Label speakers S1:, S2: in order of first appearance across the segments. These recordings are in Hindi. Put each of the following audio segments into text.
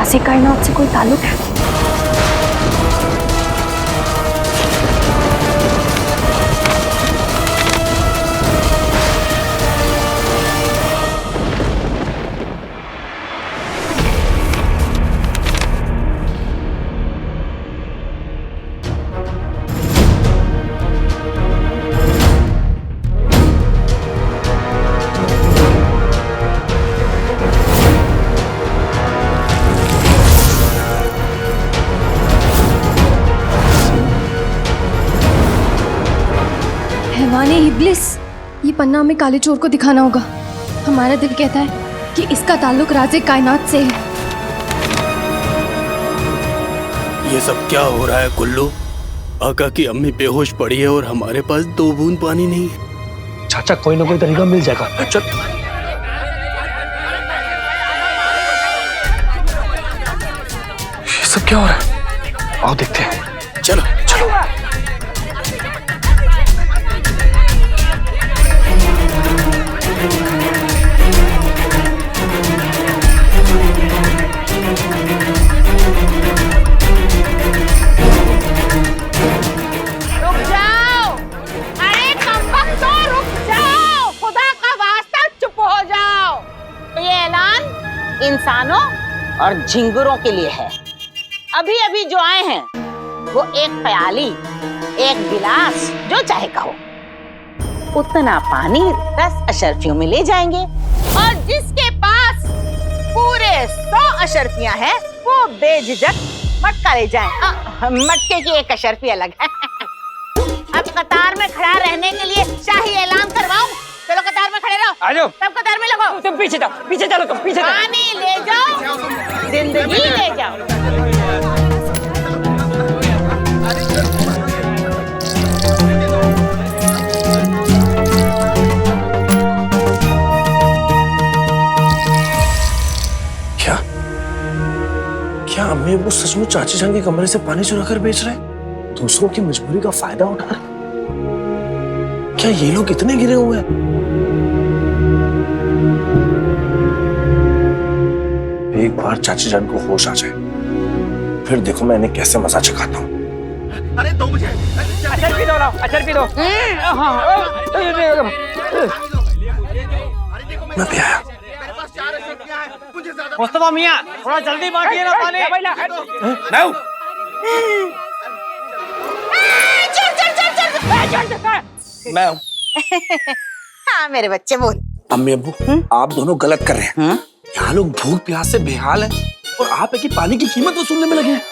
S1: राज़े कायनात से कोई ताल्लुक है? हैवाने इब्लिस, ये पन्ना हमें काले चोर को दिखाना होगा। हमारा दिल कहता है कि इसका ताल्लुक राज़े कायनात से है।
S2: ये सब क्या हो रहा है कुल्लू? आका की अम्मी बेहोश पड़ी है और हमारे पास 2 बूंद पानी नहीं है।
S3: चाचा कोई ना कोई तरीका मिल जाएगा। चल ये सब क्या हो रहा है? आओ देखते हैं।
S2: चलो चलो।
S4: इंसानों और झिंगुरों के लिए है। अभी अभी जो आए हैं वो एक प्याली, एक गिलास, जो चाहे कहो, उतना पानी 10 अशर्फियों में ले जाएंगे। और जिसके पास पूरे 100 अशर्फियां हैं वो बेझिझक मटका ले जाए। मटके की 1 अशर्फी अलग है। अब कतार में खड़ा रहने के लिए शाही ऐलान करवाऊं? चलो कतार में खड़े रहो।
S5: आ जाओ।
S4: सब कतार में लगो।
S5: तुम पीछे जाओ, पीछे चलो, तुम पीछे जाओ।
S4: पानी ले जाओ, जिंदगी ले जाओ।
S3: क्या क्या अम्मी वो सचमुच चाची जान के कमरे से पानी चुरा कर बेच रहे हैं? दूसरों की मजबूरी का फायदा उठा रहे? क्या ये लोग इतने गिरे हुए हैं? एक बार चाची जान को होश आ जाए, फिर देखो मैं इन्हें कैसे मजा चखाता हूँ।
S5: अरे 2 बजे अचर पी दो, अचर पी दो।
S3: मैं भी आया।
S5: मुस्तफा मियां, थोड़ा जल्दी बांटिए ना पानी।
S3: मैं मैं हूँ।
S4: हाँ मेरे बच्चे बोल।
S3: अम्मी अब्बू आप दोनों गलत कर रहे हैं। यहाँ लोग भूख प्यास से बेहाल हैं और आप है कि पानी की कीमत वसूलने में लगे हैं।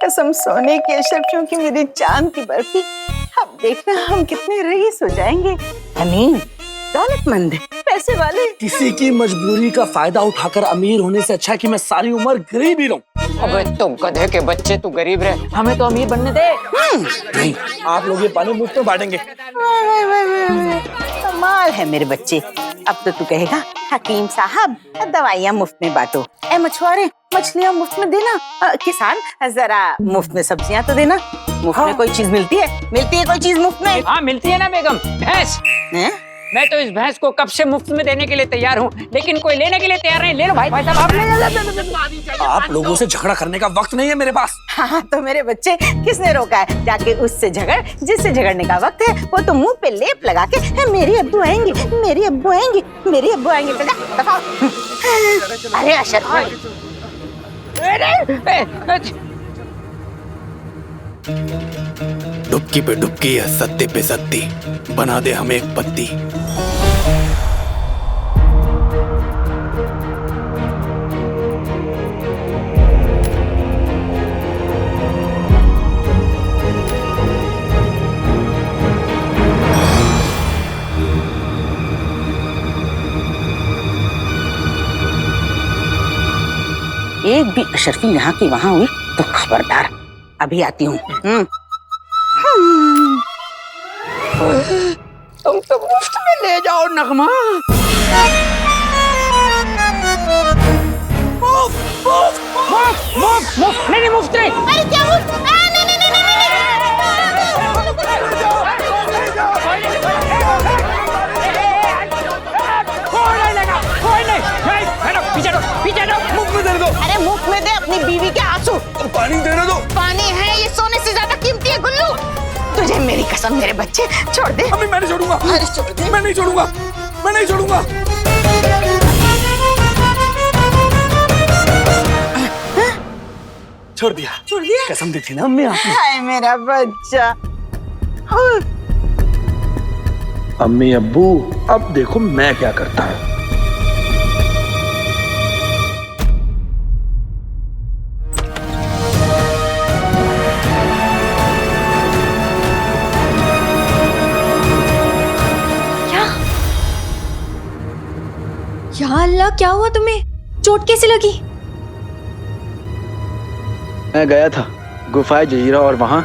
S4: कसम सोने की अशर्फियों की मेरी चांद की बर्फी, अब देखना हम कितने रईस हो जाएंगे। अमीन, दौलतमंद, पैसे वाले।
S3: किसी की मजबूरी का फायदा उठाकर अमीर होने से अच्छा है कि मैं सारी उम्र गरीब ही रहूं।
S5: अबे तुम गधे के बच्चे, तू गरीब रहे, हमें तो अमीर बनने दे।
S3: नहीं, आप लोग ये पानी मुफ्त में बांटेंगे।
S4: कमाल है मेरे बच्चे। अब तो तू कहेगा हकीम साहब दवाइयाँ मुफ्त में बांटो, ए मछुआरे मछलियाँ मुफ्त में देना, किसान जरा मुफ्त में सब्जियाँ तो देना। मुफ्त में कोई चीज मिलती है? मिलती है कोई चीज मुफ्त में?
S5: हाँ मिलती है ना बेगम, भैंस। मैं तो इस भैंस को कब से मुफ्त में देने के लिए तैयार हूँ, लेकिन कोई लेने के लिए तैयार नहीं। ले लो भाई, भाई साहब आप ले।
S3: आप लोगों से झगड़ा करने का वक्त नहीं है मेरे पास।
S4: हाँ तो मेरे बच्चे, किसने रोका है? जाके उससे झगड़ जिससे झगड़ने का वक्त है। वो तो मुंह पे लेप लगा के मेरी अब्बू आएंगी, मेरी अब्बू आएंगी, मेरी अब्बू आएंगी। अरे अशरफ,
S2: डुबकी पे डुबकी या सत्ते पे सत्ती, बना दे हमें एक पत्ती।
S4: एक भी अशरफी यहाँ की वहाँ हुई तो खबरदार, अभी आती हूँ।
S5: तुम तो मुफ्त में ले जाओ नगमा। मुफ्त नहीं, मुफ्त नहीं।
S4: अरे क्या मुफ्त?
S5: कोई नहीं, पीछे पीछे दो।
S3: मुफ्त में देने दो।
S4: अरे मुफ्त में दे अपनी बीवी के आंसू।
S3: पानी देने दो।
S4: पानी है ये सोने से ज्यादा कीमती है गुल्लू। तुझे मेरी कसम मेरे बच्चे छोड़ दे।
S3: अम्मी मैं नहीं छोड़ूंगा।
S4: अरे छोड़ दे।
S3: मैं नहीं छोड़ूंगा। मैं नहीं छोड़ूंगा। छोड़ दिया।
S4: छोड़ दिया।
S3: कसम दी थी ना अम्मी आपने।
S4: हाय मेरा बच्चा।
S3: अम्मी अब्बू अब देखो मैं क्या करता हूँ।
S1: या अल्लाह, क्या हुआ तुम्हें? चोट कैसे लगी?
S6: मैं गया था गुफाए जजीरा और वहां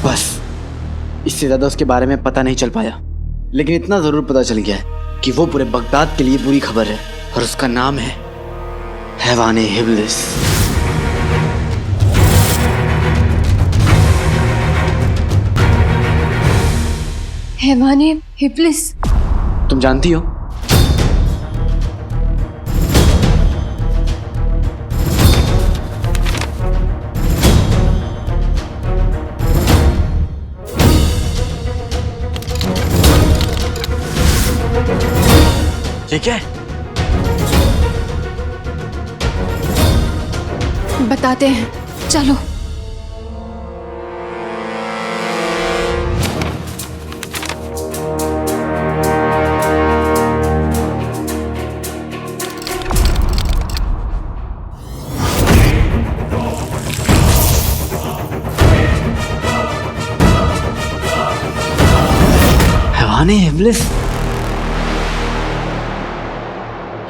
S6: बस इससे ज्यादा उसके बारे में पता नहीं चल पाया, लेकिन इतना जरूर पता चल गया है कि वो पूरे बगदाद के लिए बुरी खबर है और उसका नाम है हैवाने हिब्लिस।
S1: हैवाने हिब्लिस?
S6: तुम जानती हो? ठीक है,
S1: बताते हैं, चलो।
S6: हैवाने हिब्लिस?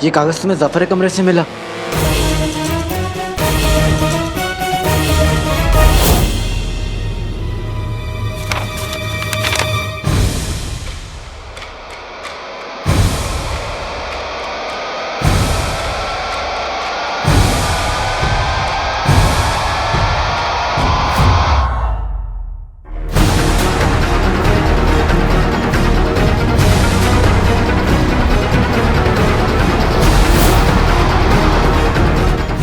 S6: ये कागज तुम्हें जफर कमरे से मिला?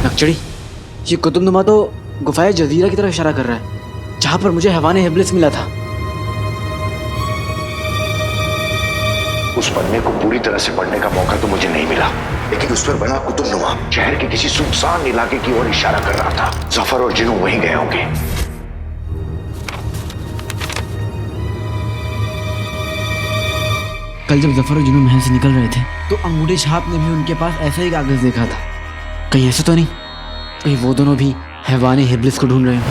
S6: नक्चड़ी, ये कुतुबनुमा तो गुफाए जजीरा की तरफ इशारा कर रहा है, जहां पर मुझे हैवाने हिब्लिस मिला था।
S7: उस पन्ने को पूरी तरह से पढ़ने का मौका तो मुझे नहीं मिला, लेकिन उस पर बना कुतुबनुमा शहर के किसी सुनसान इलाके की ओर इशारा कर रहा था। जफर और जिनू वहीं गए होंगे।
S6: कल जब जफर और जिनू महल से निकल रहे थे तो अंगूठे छाप ने भी उनके पास ऐसा ही कागज देखा था। कहीं ऐसे तो नहीं कहीं वो दोनों भी हैवाने हिब्लिस को ढूंढ रहे हो?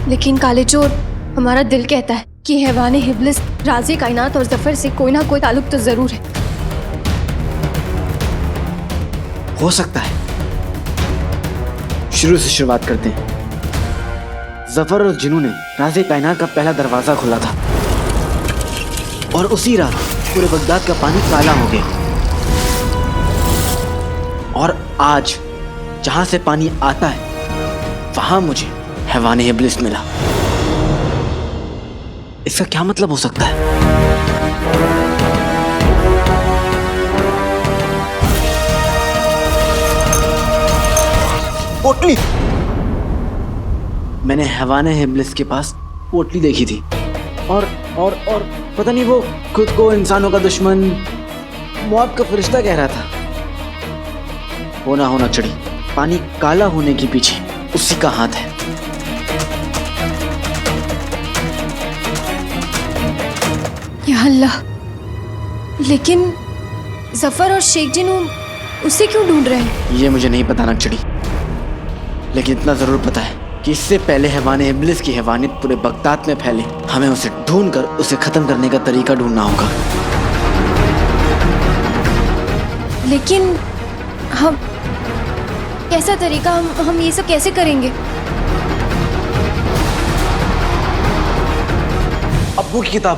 S1: लेकिन काले चोर, हमारा दिल कहता है कि हैवाने हिब्लिस राज़े कायनात और जफर से कोई ना कोई ताल्लुक तो जरूर है।
S6: हो सकता है। शुरू से शुरुआत करते हैं। जफर और जिनू ने राज़े कायनात का पहला दरवाजा खोला था और उसी रात पूरे बगदाद का पानी काला हो गया। और आज जहां से पानी आता है वहां मुझे हैवाने हिब्लिस मिला। इसका क्या मतलब हो सकता है? पोटली! मैंने हैवाने हिब्लिस के पास पोटली देखी थी और पता नहीं वो खुद को इंसानों का दुश्मन, मौत का फरिश्ता कह रहा था। वो ना होना चढ़ी, पानी काला होने के पीछे उसी का हाथ है।
S1: या अल्लाह, लेकिन जफर और शेख जिनू उसे क्यों ढूंढ रहे हैं?
S6: ये मुझे नहीं पता नक्चड़ी, लेकिन इतना जरूर पता है कि इससे पहले हैवाने इब्लिस की हैवानियत पूरे बगदाद में फैले, हमें उसे ढूंढकर उसे खत्म करने का तरीका ढूंढना होगा।
S1: लेकिन हम कैसा तरीका, हम ये सब कैसे करेंगे?
S6: अब्बू की किताब।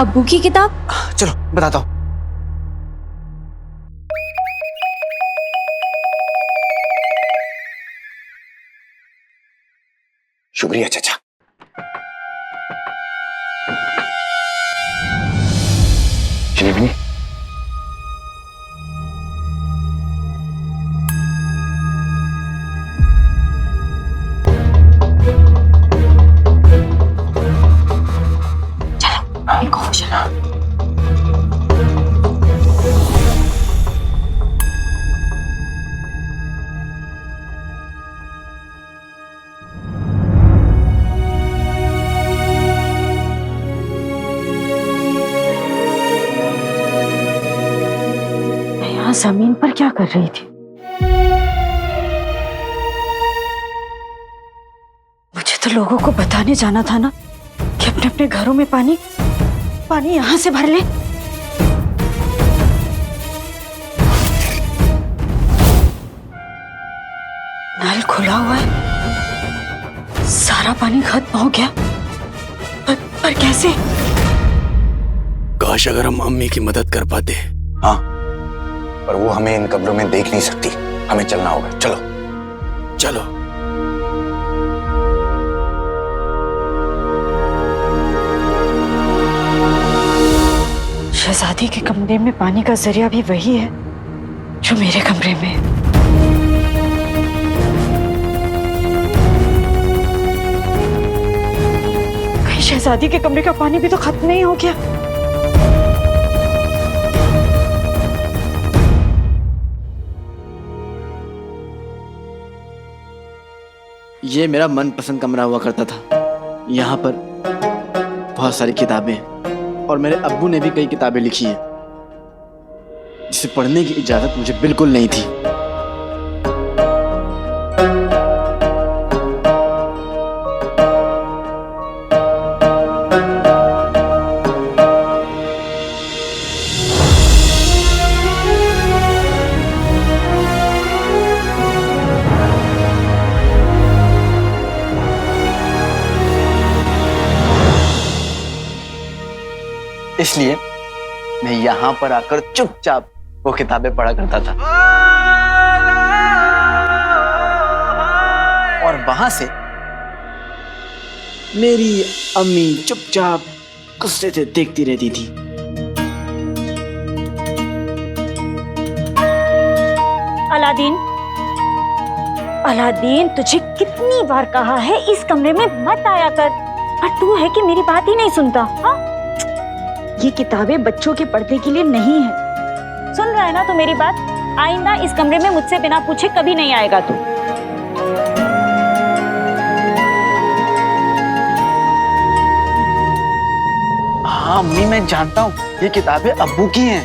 S1: अब्बू की किताब?
S6: चलो बताता हूँ।
S7: शुक्रिया चाचा। श्रीवनी,
S4: यहाँ जमीन पर क्या कर रही थी? मुझे तो लोगों को बताने जाना था ना कि अपने अपने घरों में पानी यहाँ से भर ले। नल खुला हुआ है, सारा पानी खत्म हो गया। पर कैसे?
S2: काश अगर हम अम्मी की मदद कर पाते।
S7: हाँ, पर वो हमें इन कब्रों में देख नहीं सकती। हमें चलना होगा। चलो
S2: चलो।
S4: शहजादी के कमरे में पानी का जरिया भी वही है जो मेरे कमरे में है। कहीं शहजादी के कमरे का पानी भी तो खत्म नहीं हो गया?
S6: ये मेरा मनपसंद कमरा हुआ करता था। यहाँ पर बहुत सारी किताबें हैं और मेरे अब्बू ने भी कई किताबें लिखी हैं जिसे पढ़ने की इजाजत मुझे बिल्कुल नहीं थी। इसलिए मैं यहाँ पर आकर चुपचाप वो किताबें पढ़ा करता था और वहां से मेरी अम्मी चुपचाप गुस्से से देखती रहती थी।
S8: अलादीन, अलादीन, तुझे कितनी बार कहा है इस कमरे में मत आया कर, पर तू है कि मेरी बात ही नहीं सुनता। हाँ, ये किताबें बच्चों के पढ़ने के लिए नहीं है। सुन रहा है ना तू मेरी बात? आइंदा इस कमरे में मुझसे बिना पूछे कभी नहीं आएगा तू।
S6: हाँ अम्मी, मैं जानता हूँ ये किताबें अब्बू की हैं।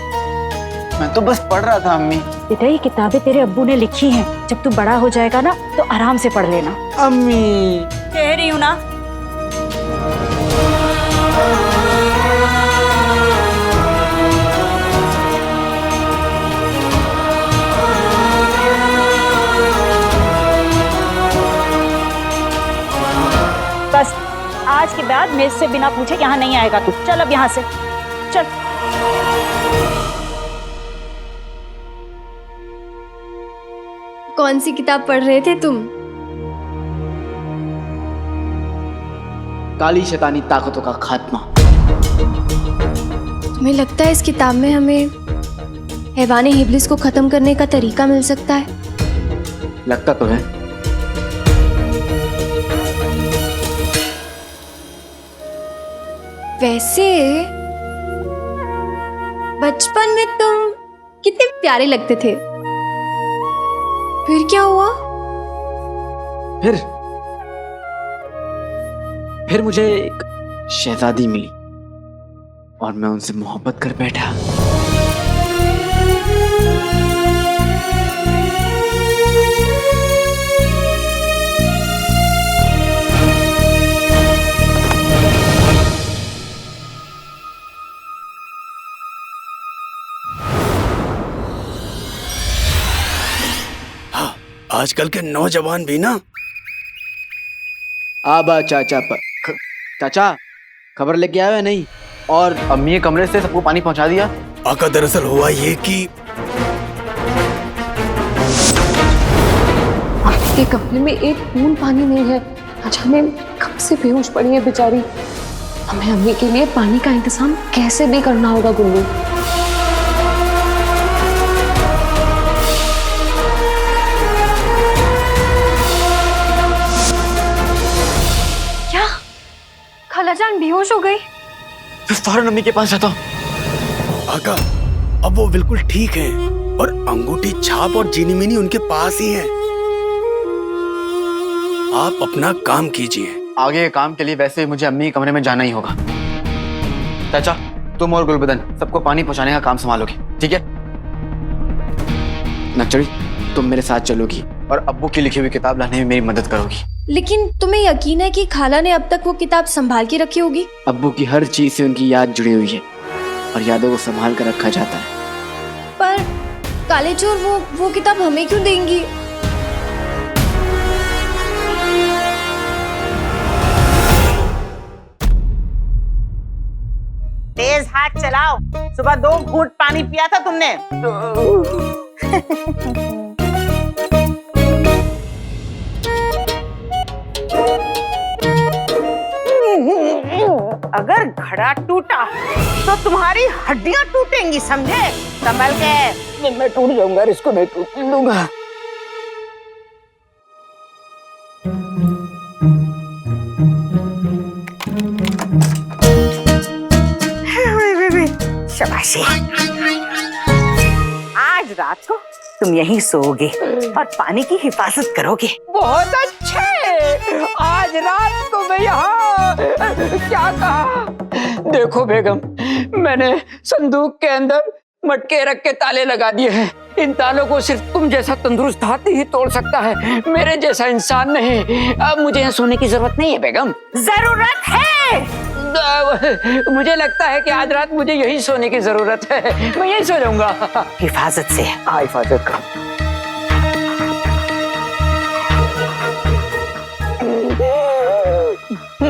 S6: मैं तो बस पढ़ रहा था अम्मी।
S8: बेटा, ये किताबें तेरे अब्बू ने लिखी हैं। जब तू बड़ा हो जाएगा ना तो आराम से पढ़ लेना।
S6: अम्मी
S8: कह रही हूँ ना। बस आज के बाद मेरे से बिना पूछे यहाँ नहीं आएगा तू। चल अब यहाँ से चल।
S1: कौन सी किताब पढ़ रहे थे तुम?
S6: काली शैतानी ताकतों का खात्मा।
S1: तुम्हें लगता है इस किताब में हमें हैवाने हिब्लिस को खत्म करने का तरीका मिल सकता है?
S6: लगता तो है।
S1: वैसे बचपन में तुम कितने प्यारे लगते थे। फिर क्या हुआ?
S6: फिर मुझे एक शहजादी मिली और मैं उनसे मोहब्बत कर बैठा।
S2: आजकल के नौजवान भी ना।
S6: आबा चाचा चाचा खबर लेके आया या नहीं? और अम्मी के कमरे से सबको पानी पहुंचा दिया?
S2: आका दरअसल हुआ ये कि
S1: के कमरे में एक बूंद पानी नहीं है। आज हमें कब से बेहोश पड़ी है बेचारी। हमें अम्मी के लिए पानी का इंतजाम कैसे भी करना होगा गुल्लू। क्या खालाजान बेहोश हो गई?
S6: फिर फौरन अम्मी के पास जाता हूँ।
S2: आका अब वो बिल्कुल ठीक है और अंगूठी छाप और चीनी मिनी उनके पास ही है। आप अपना काम कीजिए।
S6: आगे के काम के लिए वैसे भी मुझे अम्मी के कमरे में जाना ही होगा। चाचा, तुम और गुलबदन सबको पानी पहुंचाने का काम संभालोगे, ठीक है? नक्चड़ी, तुम मेरे साथ चलोगी और अब्बू की लिखी हुई किताब लाने में मेरी मदद करोगी।
S1: लेकिन तुम्हें यकीन है कि खाला ने अब तक वो किताब संभाल के रखी होगी?
S6: अब्बू की हर चीज से उनकी याद जुड़ी हुई है और यादों को संभाल कर रखा जाता है।
S1: पर काले चोर वो किताब हमें क्यों देंगी?
S4: तेज हाथ चलाओ। सुबह 2 घूंट पानी पिया था तुमने। अगर घड़ा टूटा तो तुम्हारी हड्डियां टूटेंगी, समझे? संभल के।
S5: मैं टूट जाऊंगा, इसको नहीं टूट लूंगा।
S4: शाबाशी। आज रात को तुम यहीं सोओगे और पानी की हिफाजत करोगे।
S5: बहुत अच्छे। आज रात को मैं यहाँ क्या कहा? देखो बेगम, मैंने संदूक के अंदर मटके रख के ताले लगा दिए हैं। इन तालों को सिर्फ तुम जैसा तंदुरुस्त हाथी ही तोड़ सकता है, मेरे जैसा इंसान नहीं। अब मुझे यहाँ सोने की जरूरत नहीं है बेगम।
S4: जरूरत है।
S5: मुझे लगता है कि आज रात मुझे यही सोने की जरूरत है। मैं यही सो जाऊंगा।
S4: हिफाजत से।
S5: हाँ, हिफाजत करो।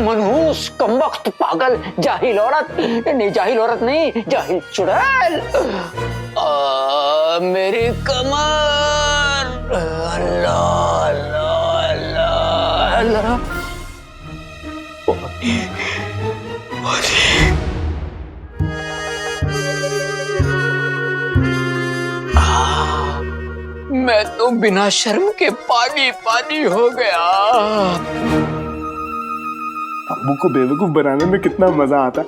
S5: मनहूस, कमबख्त, पागल, जाहिल औरत। नहीं, जाहिल औरत नहीं, जाहिल चुड़ैल। मेरी कमर। अल्लाह अल्लाह अल्लाह अल्लाह। मैं तो बिना शर्म के पानी पानी हो गया।
S3: अब्बू को बेवकूफ बनाने में कितना मजा आता।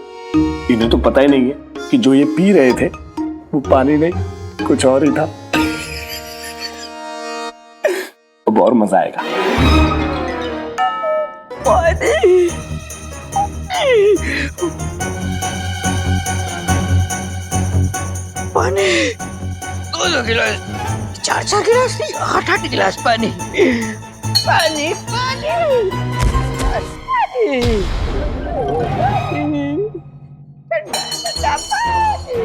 S3: इन्हें तो पता ही नहीं है कि जो ये पी रहे थे वो पानी नहीं, कुछ और ही था। अब और मजा आएगा।
S5: पानी 2 गिलास, 4 गिलास नहीं, 8 गिलास पानी। पानी पानी पानी। ठंडा पानी।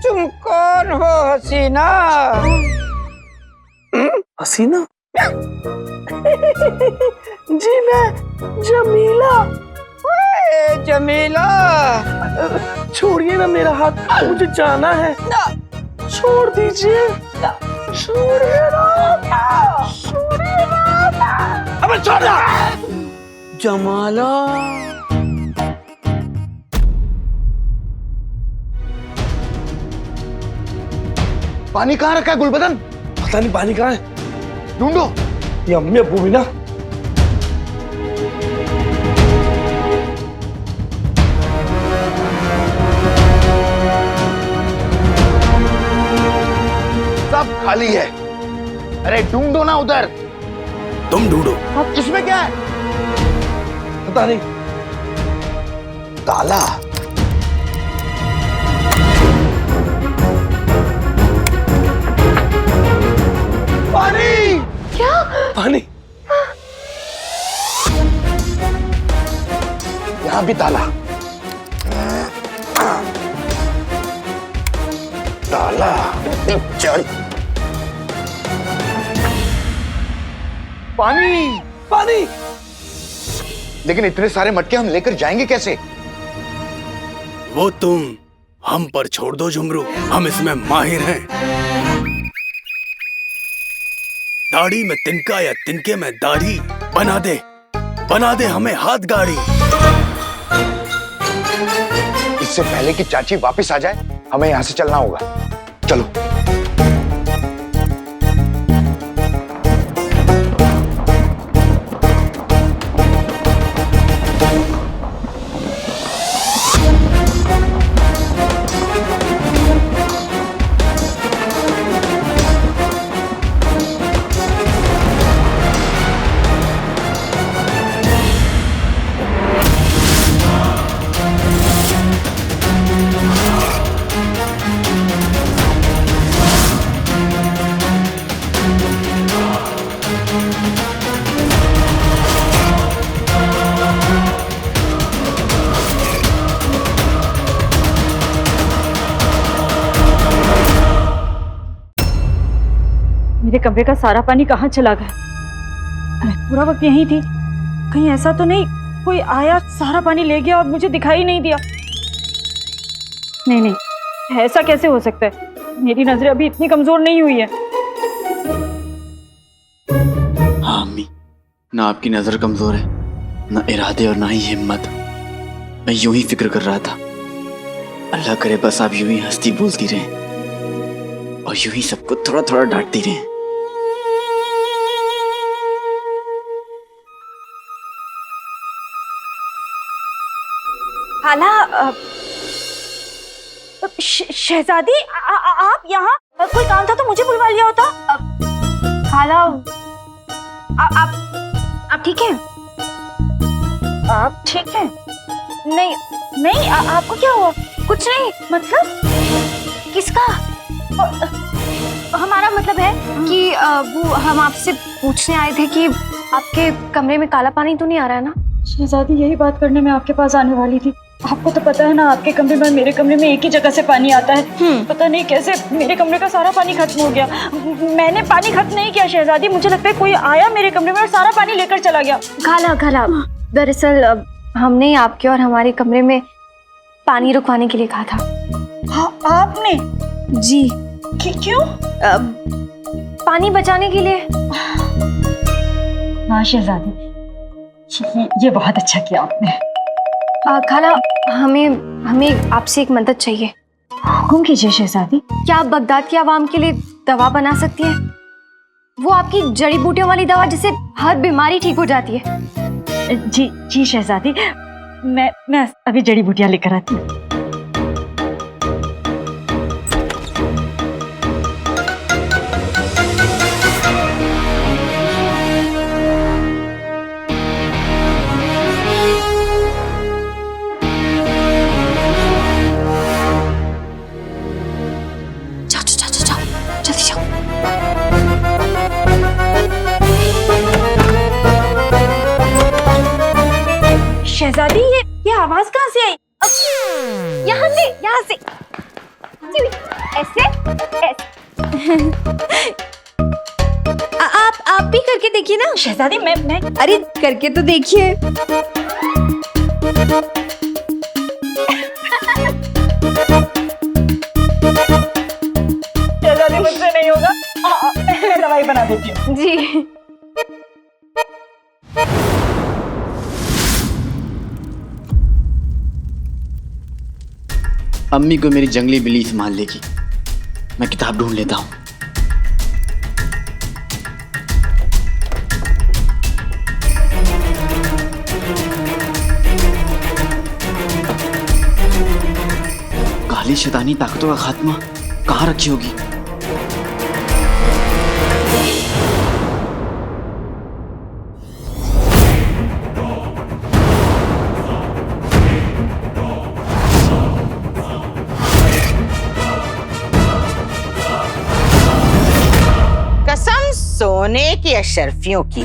S5: तुम कौन हो हसीना?
S3: हसीना? जी मैं जमीला।
S5: ओए जमीला,
S3: छोड़िए ना मेरा हाथ, मुझे जाना है। छोड़ दीजिए। छोड़िए ना। छोड़िए ना।
S5: अबे छोड़ ना। जमाला,
S7: पानी कहाँ रखा है गुलबदन?
S3: पता नहीं पानी कहाँ है।
S7: ढूंढो।
S3: ये अम्मी अब्बू भी ना।
S7: सब खाली है। अरे ढूंढो ना उधर।
S2: तुम ढूंढो।
S7: इसमें क्या है?
S3: पता नहीं।
S7: ताला। पानी।
S3: क्या? पानी।
S7: यहां भी ताला। ताला। चल
S3: पानी पानी।
S7: लेकिन इतने सारे मटके हम लेकर जाएंगे कैसे?
S2: वो तुम हम पर छोड़ दो झुमरू, हम इसमें माहिर हैं। दाढ़ी में तिनका या तिनके में दाढ़ी, बना दे हमें हाथ गाड़ी।
S7: इससे पहले कि चाची वापस आ जाए हमें यहाँ से चलना होगा। चलो।
S8: मेरे कमरे का सारा पानी कहाँ चला गया? मैं पूरा वक्त यहीं थी, कहीं ऐसा तो नहीं कोई आया सारा पानी ले गया और मुझे दिखाई नहीं दिया? नहीं नहीं, ऐसा कैसे हो सकता है? मेरी नजरें अभी इतनी कमजोर नहीं हुई है।
S6: हाँ अम्मी, ना आपकी नजर कमजोर है, ना इरादे और ना ही हिम्मत। मैं यूं ही फिक्र कर रहा था। अल्लाह करे बस आप यूं ही हंसती बोलती रहें और यूं ही सबको थोड़ा थोड़ा डांटती रहें।
S8: खाला, शहजादी आप यहाँ? कोई काम था तो मुझे बुलवा लिया होता। खाला, आप ठीक हैं? आप ठीक हैं? नहीं नहीं, आपको क्या हुआ? कुछ नहीं। मतलब किसका?
S1: हमारा मतलब है कि वो हम आपसे पूछने आए थे कि आपके कमरे में काला पानी तो नहीं आ रहा है ना?
S8: शहजादी, यही बात करने में आपके पास आने वाली थी। आपको तो पता है ना, आपके कमरे में मेरे कमरे में एक ही जगह से पानी आता है। पता नहीं कैसे मेरे कमरे का सारा पानी खत्म हो गया। मैंने पानी खत्म नहीं किया शहजादी, मुझे लगता है कोई आया मेरे कमरे में और सारा पानी लेकर चला गया।
S1: खाला, दरअसल हमने आपके और हमारे कमरे में पानी रुकवाने के लिए कहा था।
S8: आपने?
S1: जी।
S8: क्यों?
S1: पानी बचाने के लिए।
S8: हाँ शहजादी, ये बहुत अच्छा किया आपने।
S1: खाला, हमें आपसे एक मदद चाहिए।
S8: हुक्म कीजिए शहजादी।
S1: क्या आप बगदाद की आवाम के लिए दवा बना सकती हैं? वो आपकी जड़ी बूटियों वाली दवा जिससे हर बीमारी ठीक हो जाती है।
S8: जी जी शहजादी, मैं अभी जड़ी बूटियां लेकर आती हूँ। शहजादी, ये आवाज कहाँ से आई?
S1: यहाँ से ऐसे आप भी करके देखिए ना।
S8: शहजादी, मैं
S1: अरे करके तो देखिए।
S8: शहजादी, मुझसे नहीं होगा। मैं दवाई बना देती हूँ।
S1: जी।
S6: अम्मी को मेरी जंगली बिल्ली संभाल लेगी। मैं किताब ढूंढ लेता हूँ। काली शैतानी ताकतों का खात्मा कहाँ रखी होगी?
S4: सोने की अशरफियों की।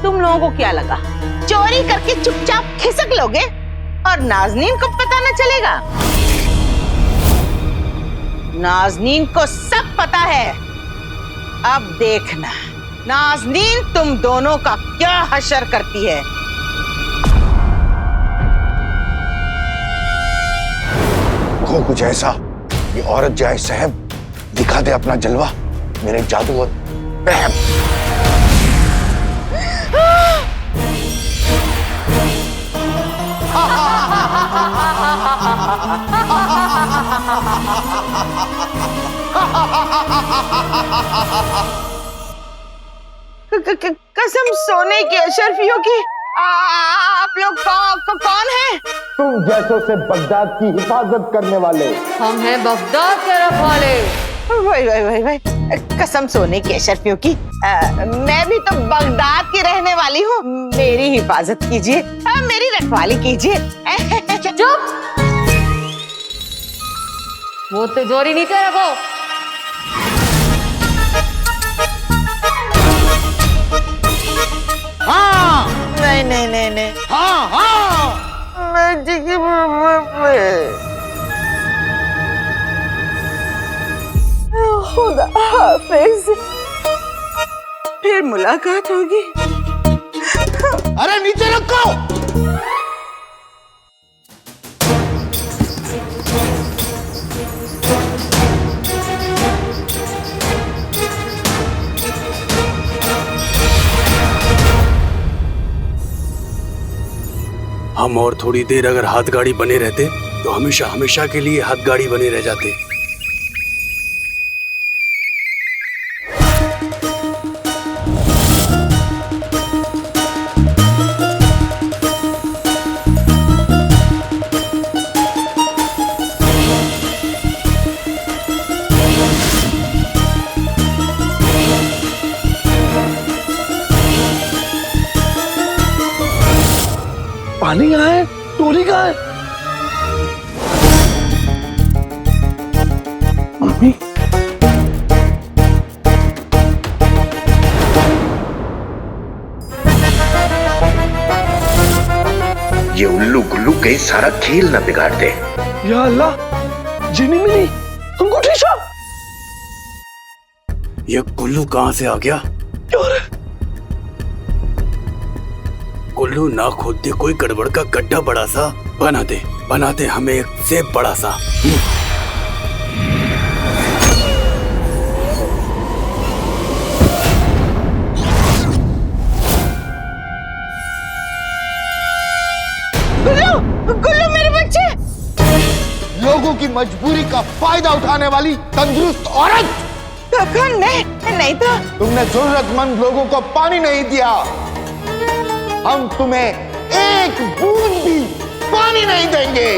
S4: तुम लोगों को क्या लगा चोरी करके चुपचाप खिसक लोगे और नाज़नीन को पता न चलेगा? नाजनीन को सब पता है। अब देखना नाजनीन तुम दोनों का क्या हशर करती है।
S7: हो कुछ ऐसा, ये औरत जाए सहम, दिखा दे अपना जलवा, मेरे जादू और बहम।
S4: कसम सोने की अशरफियों की, आप लोग कौन हैं?
S7: तुम जैसों से बगदाद की हिफाजत करने वाले।
S1: हम हैं बगदाद के रखवाले।
S4: भाई कसम सोने की अशरफियों की, मैं भी तो बगदाद की रहने वाली हूँ। मेरी हिफाजत कीजिए, मेरी रखवाली कीजिए।
S1: चुप, वो तिजोरी नीचे रखो।
S4: हाँ नहीं हाँ मैं खुदा हाफिज, फिर मुलाकात होगी।
S7: अरे नीचे रखो।
S2: हम और थोड़ी देर अगर हाथ गाड़ी बने रहते तो हमेशा हमेशा के लिए हाथ गाड़ी बने रह जाते।
S3: पानी कहाँ है? टोली कहाँ है? मम्मी,
S7: ये उल्लू गुल्लू कहीं सारा खेल न बिगाड़ दे।
S3: या अल्लाह, जिनी मिनी हमको ठेसा।
S2: ये गुल्लू कहाँ से आ गया?
S3: यार,
S2: गुल्लू ना खोदते कोई गड़बड़ का गड्ढा बड़ा सा बनाते हमें एक से बड़ा सा।
S4: गुल्लू मेरे बच्चे।
S7: लोगों की मजबूरी का फायदा उठाने वाली तंदुरुस्त औरत।
S4: नहीं तो
S7: तुमने जरूरतमंद लोगों को पानी नहीं दिया। हम तुम्हें एक बूंद भी पानी नहीं देंगे।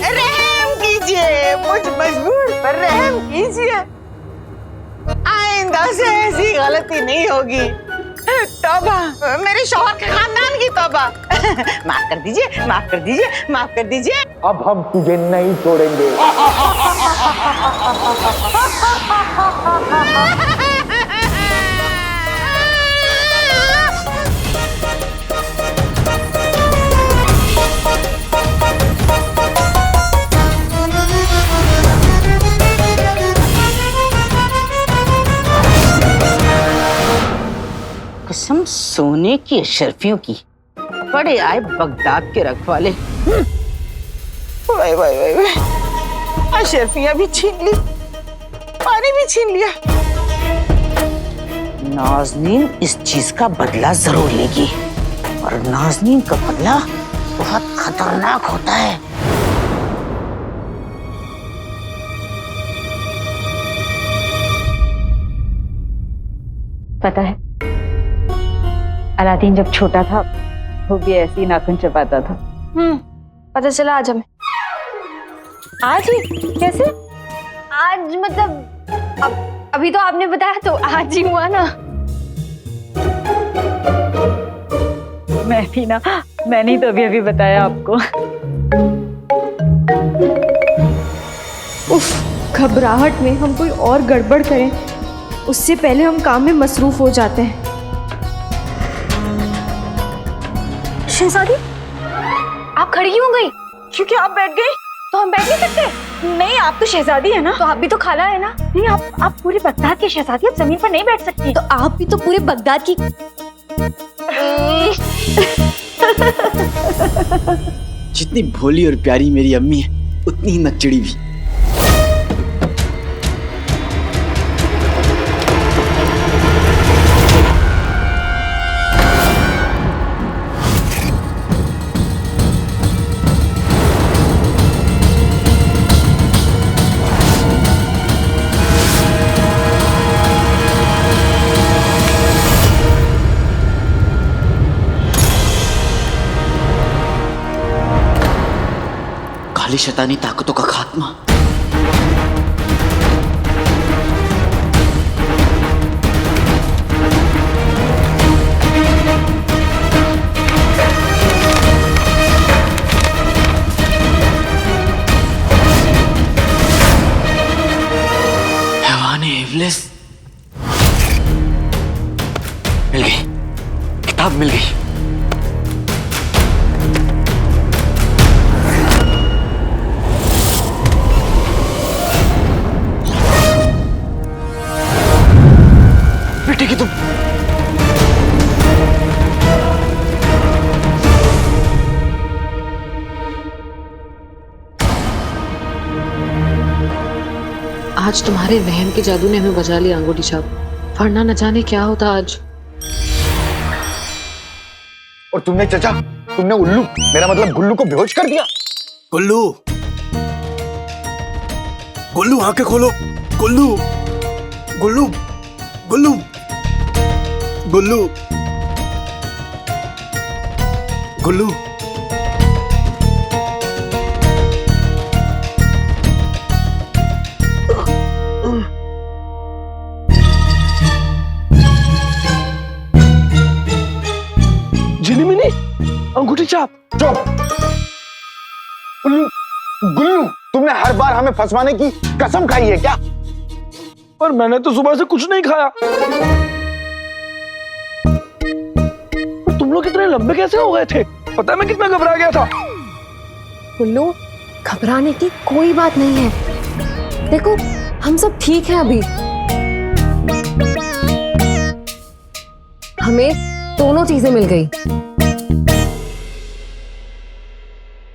S4: रहम कीजिए, मुझ मजबूर पर रहम कीजिए। आइंदा से ऐसी गलती नहीं होगी। तौबा, मेरे शौहर के खानदान की तौबा। माफ कर दीजिए, माफ कर दीजिए, माफ कर दीजिए।
S7: अब हम तुझे नहीं छोड़ेंगे।
S4: कसम सोने की अशरफियों की, बड़े आए बगदाद के रखवाले। वाई अशरफियां भी छीन ली, पानी भी छीन लिया। नाजनीन इस चीज का बदला जरूर लेगी, और नाजनीन का बदला बहुत खतरनाक होता है।
S8: पता है, अलादीन जब छोटा था वो भी ऐसे ही नाखून चबाता था।
S1: पता चला आज हमें।
S8: आज ही? कैसे?
S1: आज मतलब अभी तो आपने बताया तो आज ही हुआ ना।
S8: मैंने ही तो अभी बताया आपको।
S9: उफ, घबराहट में हम कोई और गड़बड़ करें उससे पहले हम काम में मसरूफ हो जाते हैं।
S8: शहजादी,
S1: आप खड़ी क्यों हो गई?
S8: क्योंकि आप बैठ गए
S9: तो हम बैठ नहीं सकते?
S8: नहीं, आप तो शहजादी है ना।
S9: तो आप भी तो खाला है ना।
S8: नहीं, आप पूरे बगदाद के शहजादी, आप जमीन पर नहीं बैठ सकती।
S9: तो आप भी तो पूरे बगदाद की।
S6: जितनी भोली और प्यारी मेरी अम्मी है, उतनी ही नकचड़ी भी। काली शैतानी ताकतों का खात्मा। हैवान इब्लिस। मिल गई, किताब मिल गई। बेटे की तुम
S1: आज तुम्हारे वहम के जादू ने हमें बचा लिया अंगूठी छाप, वरना न जाने क्या होता आज।
S7: और तुमने चचा, तुमने उल्लू, मेरा मतलब गुल्लू को बेहोश कर दिया।
S2: गुल्लू, गुल्लू आंखें खोलो। गुल्लू, गुल्लू, गुल्लू, गुल्लू, गुल्लू।
S3: झिलिमिली, अंगूठी छाप।
S7: चुप। उल्लू, गुल्लू, तुमने हर बार हमें फंसवाने की कसम खाई है क्या?
S3: पर मैंने तो सुबह से कुछ नहीं खाया। पर तुम लोग कितने लंबे कैसे हो गए थे? पता है मैं कितना घबरा गया था।
S1: गुल्लू, घबराने की कोई बात नहीं है। देखो, हम सब ठीक हैं अभी। हमें दोनों चीजें मिल गई,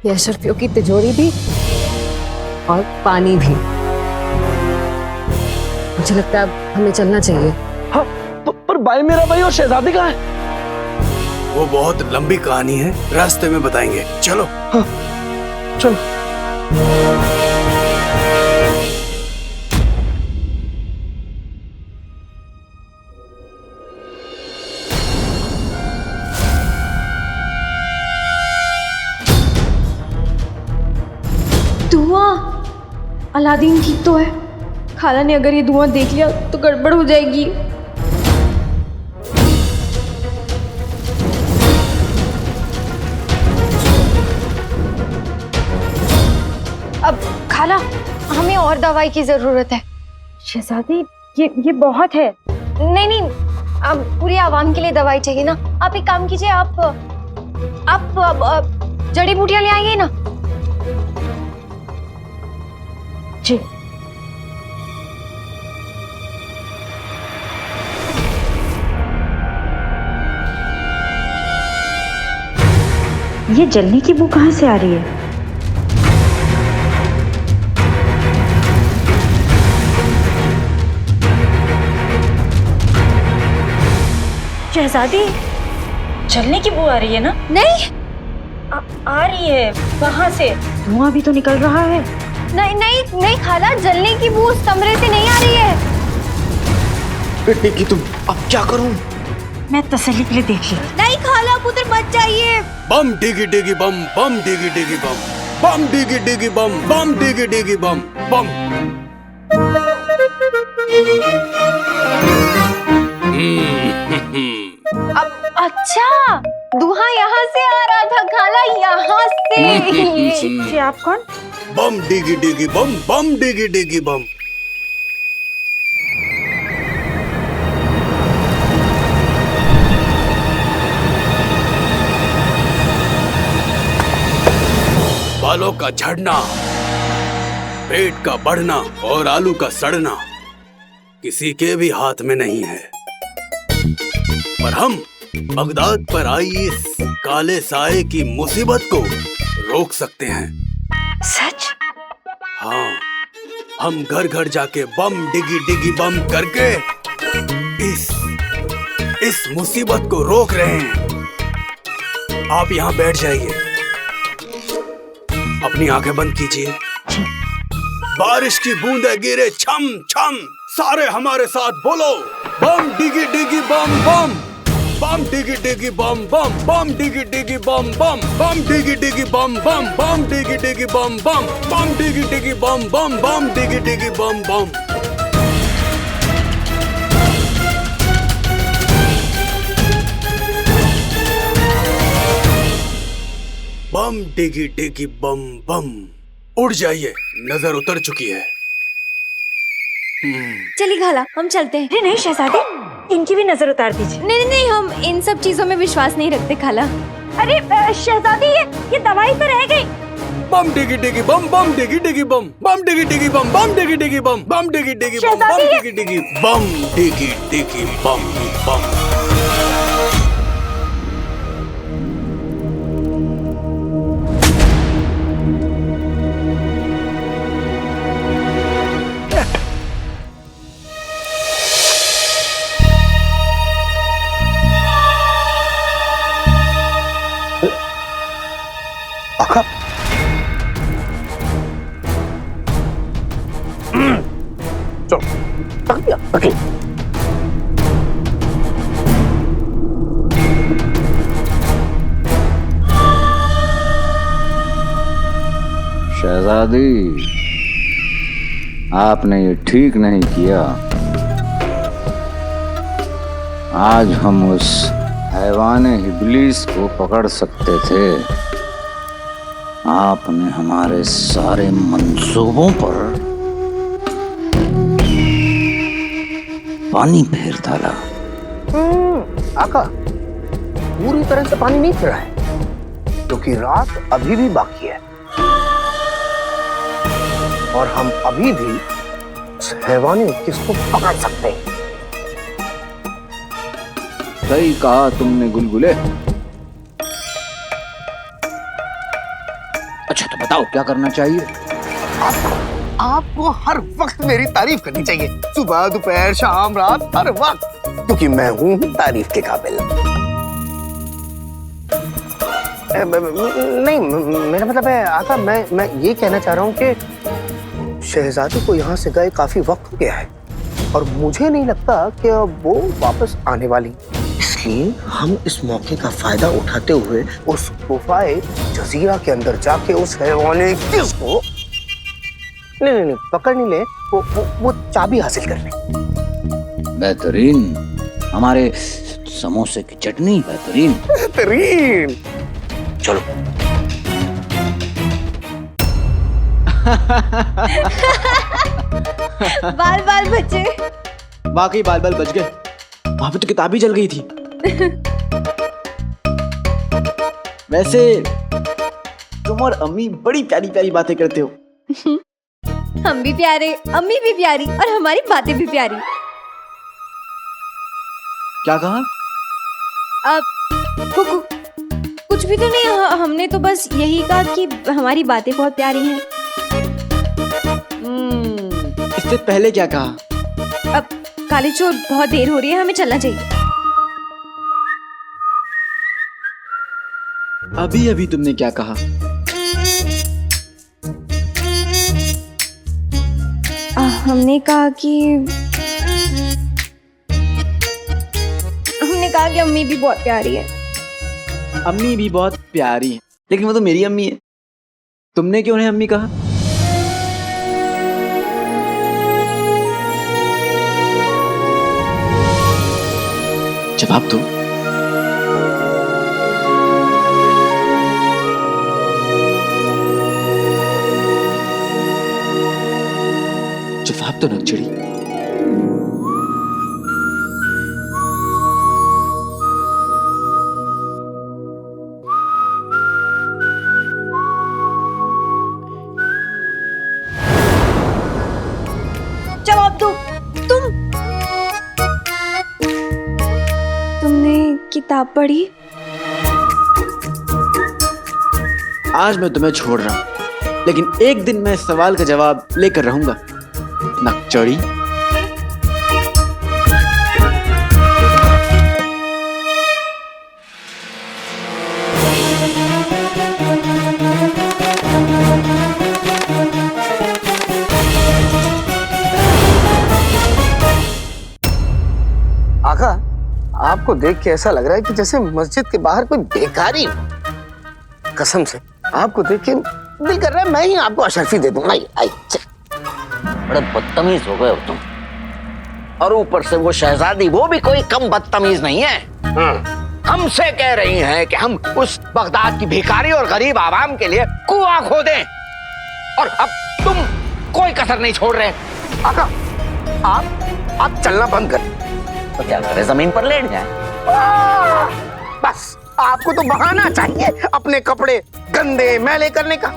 S1: ये अशरफियों की तिजोरी भी और पानी भी। मुझे लगता है अब हमें चलना चाहिए।
S3: हाँ, पर भाई, मेरा भाई और शहजादी कहाँ है?
S2: वो बहुत लंबी कहानी है, रास्ते में बताएंगे। चलो।
S3: हाँ, चलो।
S9: धुआं। अलादीन ठीक तो है। खाला ने अगर ये धुआं देख लिया तो गड़बड़ हो जाएगी। अब खाला, हमें और दवाई की जरूरत है।
S8: शहजादी, ये बहुत है।
S9: नहीं नहीं, अब पूरी आवाम के लिए दवाई चाहिए ना। आप एक काम कीजिए, आप जड़ी बूटियां ले आइए ना।
S8: जी। ये जलने की बू कहाँ से आ रही है? शहजादी, जलने की बू आ रही है ना?
S9: नहीं
S8: आ रही है। कहाँ से? धुआं भी तो निकल रहा है।
S9: नहीं नहीं नहीं खाला, जलने की बू उस कमरे से नहीं आ रही है।
S6: बेटे की तुम, अब क्या करूं?
S8: मैं तसल्ली के लिए देख ली।
S9: नहीं खाला, आप उधर मत जाइए।
S2: बम डिगी डिगी बम, बम डिगी डिगी बम, बम डिगी डिगी बम, बम डिगी डिगी बम, बम।
S9: अब अच्छा, धुआं यहाँ से आ रहा था खाला, यहाँ से।
S8: जी, आप कौन?
S2: बम डिगी डिगी बम, बम डिगी डिगी बम। बालों का झड़ना, पेट का बढ़ना और आलू का सड़ना किसी के भी हाथ में नहीं है, पर हम बगदाद पर आई इस काले साए की मुसीबत को रोक सकते हैं।
S8: सच?
S2: हाँ, हम घर घर जाके बम डिगी डिगी बम करके इस मुसीबत को रोक रहे हैं। आप यहाँ बैठ जाइए, अपनी आंखें बंद कीजिए। बारिश की बूंदें गिरे छम छम, सारे हमारे साथ बोलो, बम डिगी डिगी बम बम, बम डिगी डिगी बम बम, बम डिगी डिगी बम बम, बम डिगी डिगी बम बम, बम डिगी डिगी बम बम, बम डिगी डिगी बम बम, बम डिगी डिगी बम बम। बम डिगी डिगी बम बम। उड़ जाइए, नजर उतर चुकी है।
S9: चलिए खाला, हम चलते हैं।
S8: अरे नहीं शहजादी, इनकी भी नजर उतार दीजिए।
S9: नहीं नहीं, हम इन सब चीजों में विश्वास नहीं रखते खाला।
S8: अरे शहजादी, ये दवाई तो रह गई।
S2: बम डिगी डिगी बम, बम डिगी डिगी बम, बम डिगी डिगी बम, बम डिगी डिगी बम, बम डिगी डिगी बम, बम डिगी डिगी बम, डिगी डिगी बम बम।
S3: आका, चलो तक दिया, तक।
S10: शहजादी, आपने ये ठीक नहीं किया। आज हम उस हैवाने इब्लीस को पकड़ सकते थे। आपने हमारे सारे मंसूबों पर पानी फेर डाला।
S3: आका, पूरी तरह से पानी नहीं फिरा है, क्योंकि रात अभी भी बाकी है और हम अभी भी उस हैवानी किसको पकड़ सकते हैं।
S10: सही कहा तुमने गुलगुले। अच्छा तो बताओ क्या करना चाहिए?
S3: आपको हर वक्त मेरी तारीफ करनी चाहिए, सुबह दोपहर शाम रात हर वक्त, क्योंकि मैं हूँ तारीफ के काबिल। नहीं, मेरा मतलब है आका, मैं ये कहना चाह रहा हूँ कि शहजादी को यहाँ से गए काफी वक्त हो गया है और मुझे नहीं लगता कि अब वो वापस आने वाली। इसलिए हम इस मौके का फायदा उठाते हुए उस गुफाए जजीरा के अंदर जाके उस हैवाने को नहीं पकड़ नहीं ले, वो चाबी हासिल कर ले।
S10: बेहतरीन, हमारे समोसे की चटनी बेहतरीन।
S3: बेहतरीन, चलो।
S9: बाल बाल बचे।
S6: वाकई बाल बाल बच गए। वहां पे तो किताब ही जल गई थी। वैसे तुम और अम्मी बड़ी प्यारी प्यारी बातें करते हो।
S9: हम भी प्यारे, अम्मी भी प्यारी और हमारी बातें भी प्यारी।
S6: क्या कहा?
S9: अब कुछ भी तो नहीं, हमने तो बस यही कहा कि हमारी बातें बहुत प्यारी हैं।
S6: इससे पहले क्या कहा?
S9: अब काली चोर, बहुत देर हो रही है, हमें चलना चाहिए।
S6: अभी अभी तुमने क्या कहा?
S9: हमने कहा कि अम्मी भी बहुत प्यारी है।
S6: अम्मी भी बहुत प्यारी है, लेकिन वो तो मेरी अम्मी है। तुमने क्यों उन्हें अम्मी कहा? जवाब दो। जवाब तो नक्चड़ी।
S9: तुमने किताब पढ़ी?
S6: आज मैं तुम्हें छोड़ रहा हूं, लेकिन एक दिन मैं इस सवाल का जवाब लेकर रहूंगा। नकचड़ी।
S3: आका, आपको देख के ऐसा लग रहा है कि जैसे मस्जिद के बाहर कोई बेकारी हो। कसम से आपको देख के दिल कर रहा है मैं ही आपको अशरफी दे दूंगा।
S11: बड़े बदतमीज हो गए हो तुम। और ऊपर से वो शहजादी, वो भी कोई कम बदतमीज नहीं है। हमसे कह रही हैं कि हम उस बगदाद की भिखारी और गरीब आवाम के लिए कुआं खोदें, और अब तुम कोई कसर नहीं छोड़ रहे।
S3: आका, आप चलना बंद कर।
S11: तो क्या करें, जमीन पर लेट जाए?
S3: बस आपको तो बहाना चाहिए अपने कपड़े गंदे मैले करने का।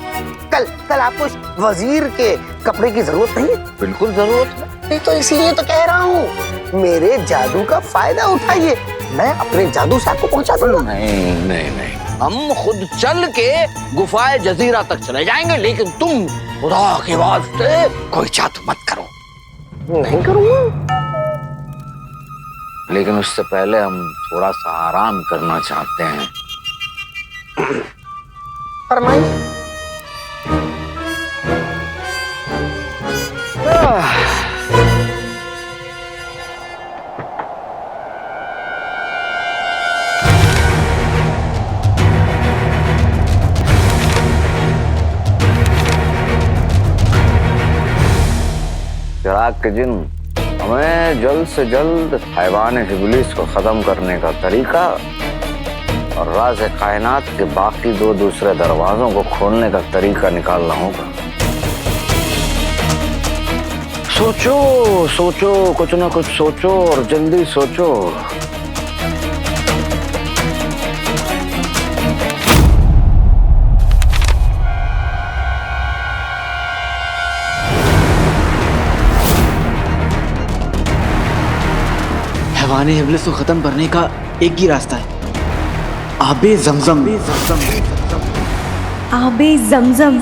S3: कल आपको इस वजीर के कपड़े की जरूरत नहीं है?
S11: बिल्कुल जरूरत है।
S3: नहीं तो इसीलिए तो कह रहा हूँ, मेरे जादू का फायदा उठाइए, मैं अपने जादू से आपको पहुंचा दूंगा।
S11: नहीं नहीं नहीं, हम खुद चल के गुफाए जजीरा तक चले जाएंगे, लेकिन तुम खुदा के वास्ते कोई जादू मत करो।
S3: नहीं करूंगा,
S11: लेकिन उससे पहले हम थोड़ा सा आराम करना चाहते हैं।
S3: फरमाइए।
S11: चिराग के जिन, हमें जल्द से जल्द हैवान इब्लीस को खत्म करने का तरीका और राज कायनात के बाकी 2 दूसरे दरवाजों को खोलने का तरीका निकालना होगा। सोचो सोचो, कुछ ना कुछ सोचो और जल्दी सोचो।
S6: हैवाने इब्लिस को खत्म करने का एक ही रास्ता है, आबे ज़मज़म।
S9: आबे ज़मज़म।